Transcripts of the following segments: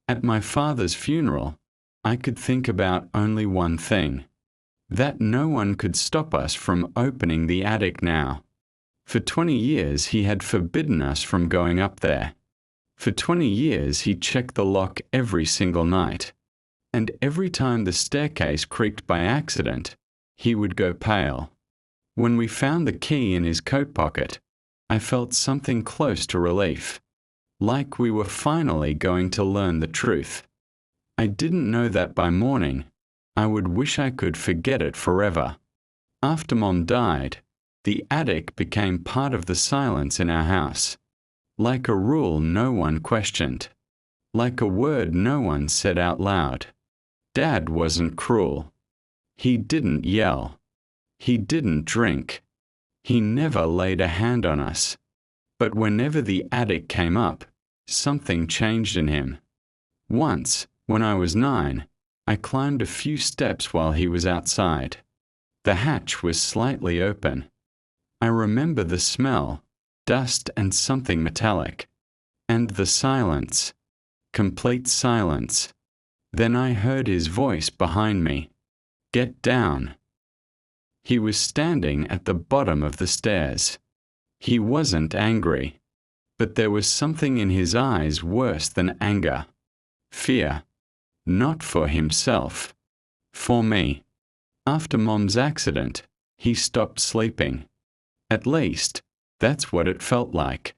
At my father's funeral, I could think about only one thing: that no one could stop us from opening the attic now. For 20 years he had forbidden us from going up there. For 20 years he checked the lock every single night. And every time the staircase creaked by accident, he would go pale. When we found the key in his coat pocket, I felt something close to relief, like we were finally going to learn the truth. I didn't know that by morning, I would wish I could forget it forever. After Mom died, the attic became part of the silence in our house, like a rule no one questioned, like a word no one said out loud. Dad wasn't cruel. He didn't yell. He didn't drink. He never laid a hand on us. But whenever the attic came up, something changed in him. Once, when I was 9, I climbed a few steps while he was outside. The hatch was slightly open. I remember the smell, dust and something metallic. And the silence. Complete silence. Then I heard his voice behind me. "Get down." He was standing at the bottom of the stairs. He wasn't angry, but there was something in his eyes worse than anger. Fear. Not for himself. For me. After Mom's accident, he stopped sleeping. At least, that's what it felt like.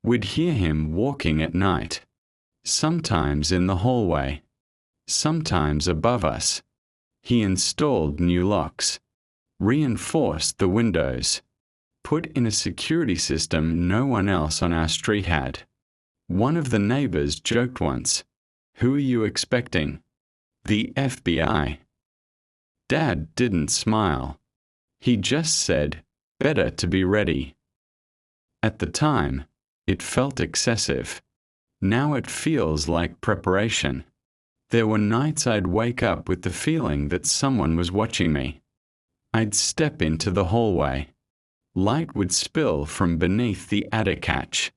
We'd hear him walking at night. Sometimes in the hallway. Sometimes above us. He installed new locks. Reinforced the windows. Put in a security system no one else on our street had. One of the neighbors joked once, "Who are you expecting?" The FBI. Dad didn't smile. He just said, "Better to be ready." At the time, it felt excessive. Now it feels like preparation. There were nights I'd wake up with the feeling that someone was watching me. I'd step into the hallway. Light would spill from beneath the attic hatch.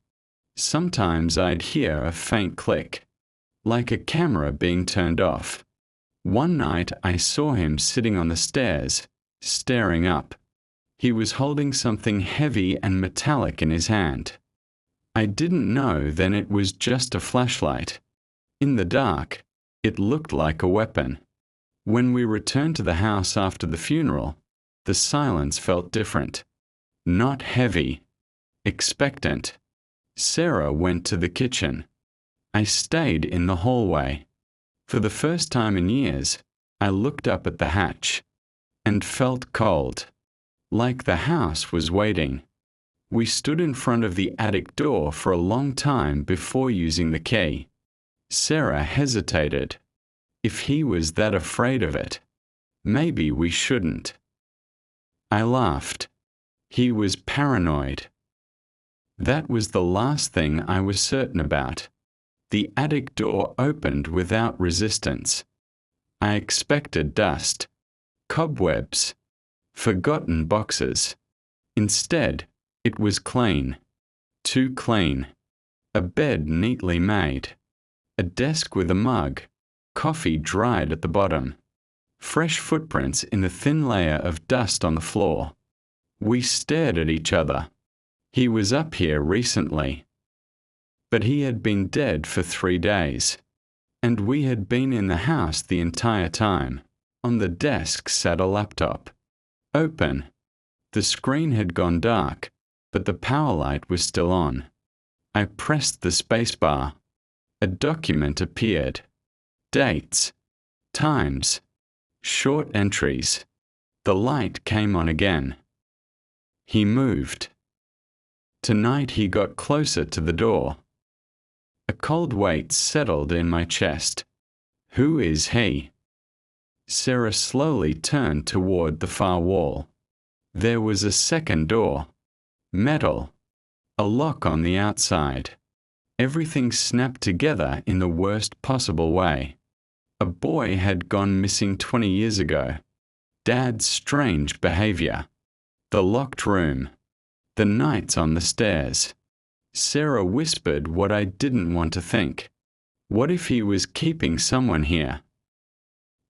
Sometimes I'd hear a faint click, like a camera being turned off. One night I saw him sitting on the stairs, staring up. He was holding something heavy and metallic in his hand. I didn't know then it was just a flashlight. In the dark, it looked like a weapon. When we returned to the house after the funeral, the silence felt different. Not heavy. Expectant. Sarah went to the kitchen. I stayed in the hallway. For the first time in years, I looked up at the hatch and felt cold, like the house was waiting. We stood in front of the attic door for a long time before using the key. Sarah hesitated. If he was that afraid of it, maybe we shouldn't. I laughed. He was paranoid. That was the last thing I was certain about. The attic door opened without resistance. I expected dust, cobwebs, forgotten boxes. Instead, it was clean. Too clean. A bed neatly made. A desk with a mug, coffee dried at the bottom. Fresh footprints in the thin layer of dust on the floor. We stared at each other. He was up here recently. But he had been dead for 3 days. And we had been in the house the entire time. On the desk sat a laptop. Open. The screen had gone dark, but the power light was still on. I pressed the spacebar. A document appeared. Dates. Times. Short entries. The light came on again. He moved. Tonight he got closer to the door. A cold weight settled in my chest. Who is he? Sarah slowly turned toward the far wall. There was a second door. Metal. A lock on the outside. Everything snapped together in the worst possible way. A boy had gone missing 20 years ago. Dad's strange behavior. The locked room. The nights on the stairs. Sarah whispered what I didn't want to think. What if he was keeping someone here?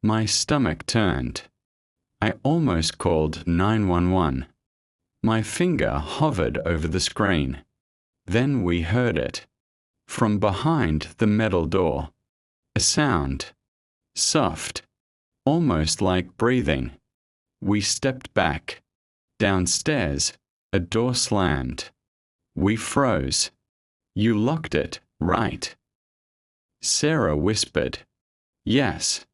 My stomach turned. I almost called 911. My finger hovered over the screen. Then we heard it. From behind the metal door. A sound. Soft. Almost like breathing. We stepped back. Downstairs, a door slammed. We froze. You locked it, right? Sarah whispered. Yes.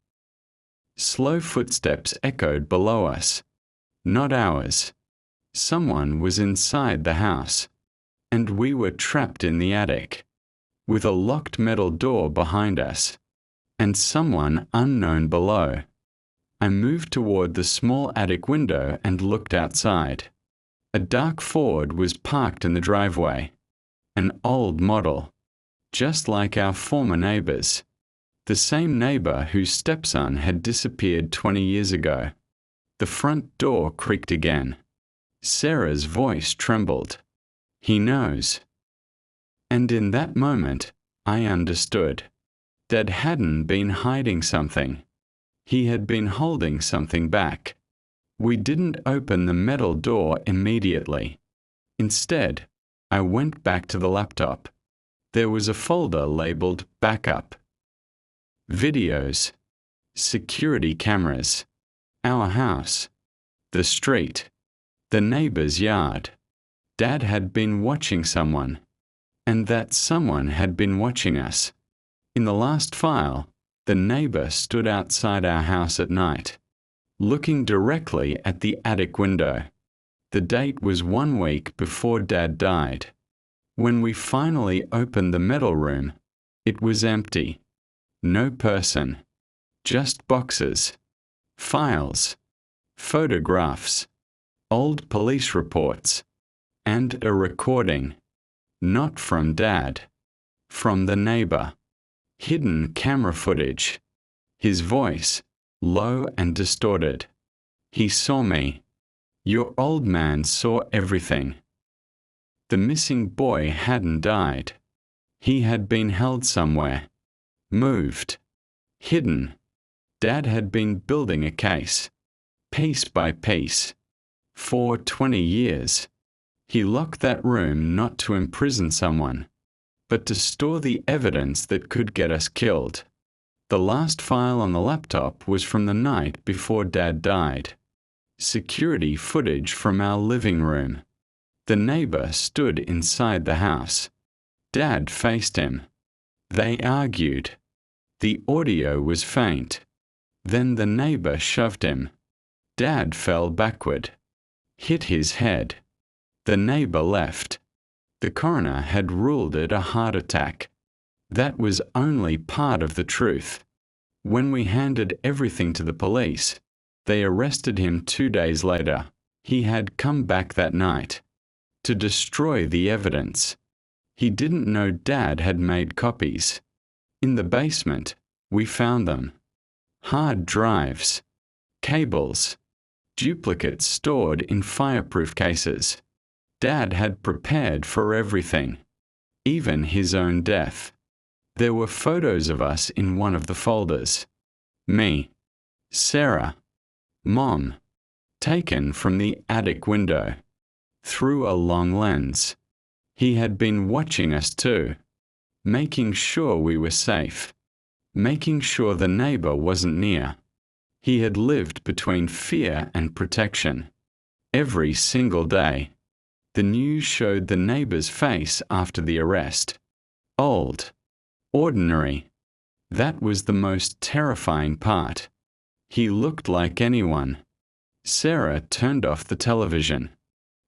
Slow footsteps echoed below us. Not ours. Someone was inside the house, and we were trapped in the attic, with a locked metal door behind us, and someone unknown below. I moved toward the small attic window and looked outside. A dark Ford was parked in the driveway. An old model, just like our former neighbors. The same neighbor whose stepson had disappeared 20 years ago. The front door creaked again. Sarah's voice trembled. He knows. And in that moment, I understood. Dad hadn't been hiding something. He had been holding something back. We didn't open the metal door immediately. Instead, I went back to the laptop. There was a folder labeled Backup. Videos. Security cameras. Our house. The street. The neighbor's yard. Dad had been watching someone. And that someone had been watching us. In the last file, the neighbor stood outside our house at night, looking directly at the attic window. The date was 1 week before Dad died. When we finally opened the metal room, it was empty. No person. Just boxes. Files. Photographs. Old police reports. And a recording. Not from Dad. From the neighbor. Hidden camera footage. His voice, low and distorted. He saw me. Your old man saw everything. The missing boy hadn't died. He had been held somewhere. Moved. Hidden. Dad had been building a case. Piece by piece. For 20 years. He locked that room not to imprison someone, but to store the evidence that could get us killed. The last file on the laptop was from the night before Dad died. Security footage from our living room. The neighbor stood inside the house. Dad faced him. They argued. The audio was faint. Then the neighbor shoved him. Dad fell backward. Hit his head. The neighbor left. The coroner had ruled it a heart attack. That was only part of the truth. When we handed everything to the police, they arrested him 2 days later. He had come back that night to destroy the evidence. He didn't know Dad had made copies. In the basement, we found them. Hard drives, cables, duplicates stored in fireproof cases. Dad had prepared for everything, even his own death. There were photos of us in one of the folders. Me, Sarah, Mom, taken from the attic window, through a long lens. He had been watching us too, making sure we were safe, making sure the neighbor wasn't near. He had lived between fear and protection. Every single day. The news showed the neighbor's face after the arrest. Old. Ordinary. That was the most terrifying part. He looked like anyone. Sarah turned off the television.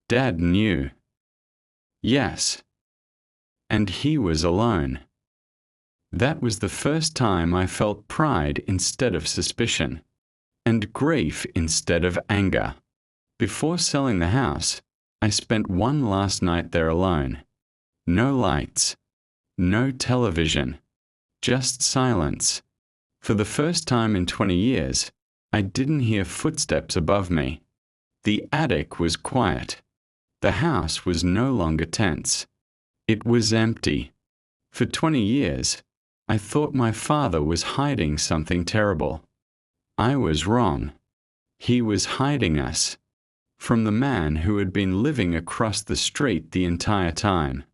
Dad knew. Yes. And he was alone. That was the first time I felt pride instead of suspicion, and grief instead of anger. Before selling the house, I spent one last night there alone. No lights. No television. Just silence. For the first time in 20 years, I didn't hear footsteps above me. The attic was quiet. The house was no longer tense. It was empty. For 20 years, I thought my father was hiding something terrible. I was wrong. He was hiding us from the man who had been living across the street the entire time.